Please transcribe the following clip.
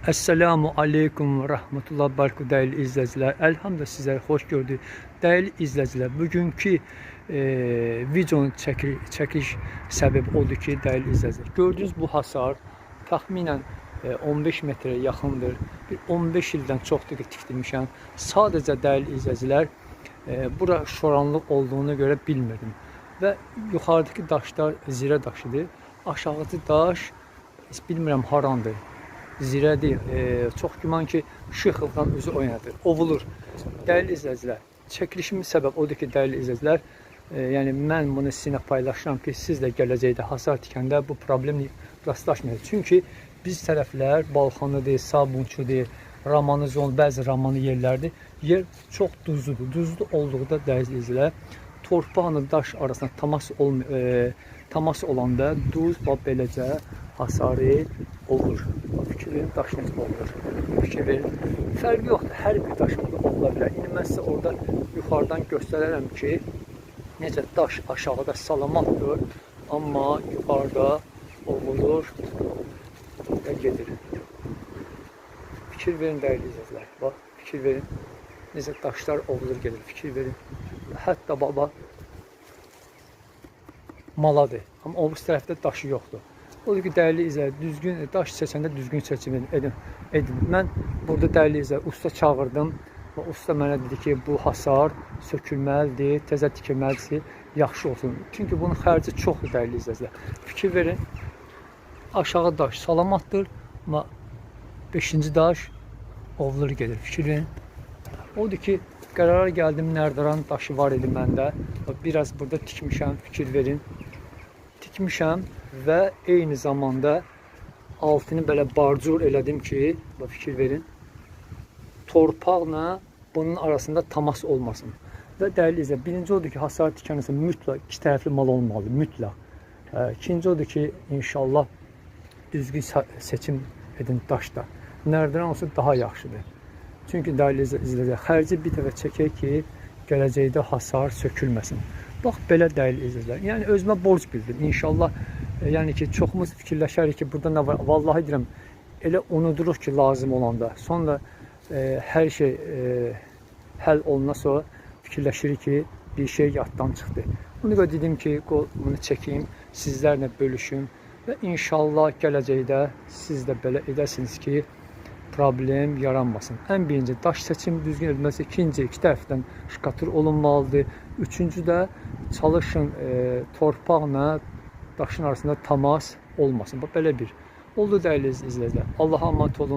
Esselamu Aleyküm ve Rahmetullah Barku değerli izleyiciler. Elhamdülillah sizleri hoş gördük. Değerli izleyiciler, bugünkü videonun çekiliş səbəbi odur ki, değerli izleyiciler, gördüğünüz bu hasar təxminən 15 metreye yaxındır. Bir 15 ildən çoxdur ki, tikdirmişəm. Sadəcə değerli izleyiciler, bura şoranlıq olduğuna göre bilmirdim. Və yuxarıdakı daşlar zirə daşıdır. Aşağıdakı daş bilmirəm harandır. Zirədir. Çox güman ki, şıxıqdan özü oynadır, ovulur. Dəyərli izləyicilər, çəkilişimin səbəbi odur ki, dəyərli izləyicilər, yəni mən bunu sizinlə paylaşıram ki, siz də gələcəkdə hasar tikəndə bu problemlə rastlaşmayın. Çünki biz tərəflər Balxanıdır, Sabunçudur, Ramanı zon, bəzi Ramanı yerlərdir. Yer çox duzludur. Duzlu olduqda dəyərli izləyicilər, torpaqla daş arasında temas olanda duz və beləcə hasarı olur. Fikir verin, daş necə olur. Fikir verin. Fərqi yoxdur. Hər bir daş ola bilər. İndi mən sizə orada yuxarıdan göstərərəm ki, necə daş aşağıda salamatdır, amma yuxarıda ovulur və gedir. Fikir verin dəyərli izləyicilər. Bax, fikir verin. Necə daşlar ovulur, gedir. Fikir verin. Hətta baba maladır. Amma o tərəfdə daşı yoxdur. Odur ki, dəyərli izləyicilər, düzgün daş seçəndə düzgün seçim edin. Mən burada dəyərli izləyicilər, usta çağırdım və usta mənə dedi ki, bu hasar sökülməlidir, təzə tikilməlidir, yaxşı olsun. Çünki bunun xərci çoxdur dəyərli izləyicilər. Fikir verin, aşağı daş salamatdır, amma 5-ci daş ovulur gedir. Fikir verin. Odur ki, qərara gəldim, Nərdaran daşı var idi məndə. Biraz burada tikmişəm, fikir verin. Tikmişəm və eyni zamanda altını belə barcur elədim ki, fikir verin, torpaqla bunun arasında temas olmasın. Və dəyərli izləyicilər, birinci odur ki, hasar tikənəsə mütləq iki tərəfli mal olmalıdır, mütləq. İkinci odur ki, inşallah düzgün seçim edin daşda. Nərdiran olsa daha yaxşıdır. Çünki dəyərli izləyicilər, xərci bir dəfə çəkək ki, gələcəkdə hasar sökülməsin. Bax, belə dəyərli izləyicilər. Yəni, özümə borc bildim. İnşallah, yəni ki, çoxumuz fikirləşərik ki, burada nə var? Vallahi deyirəm, elə unuduruq ki, lazım olanda. Sonra hər şey həll olundan sonra fikirləşirik ki, bir şey yaddan çıxdı. Bunu da dedim ki, bunu çəkeyim, sizlərlə bölüşüm və inşallah gələcəkdə siz də belə edəsiniz ki, problem yaranmasın. Ən birinci daş seçim düzgün edilməsi, ikinci iki tərəfdən şkatur olunmalıdır. Üçüncü də çalışın torpaqla daşın arasında temas olmasın. Belə bir. Oldu dəyərli izləyicilər. Allah'a emanet olun.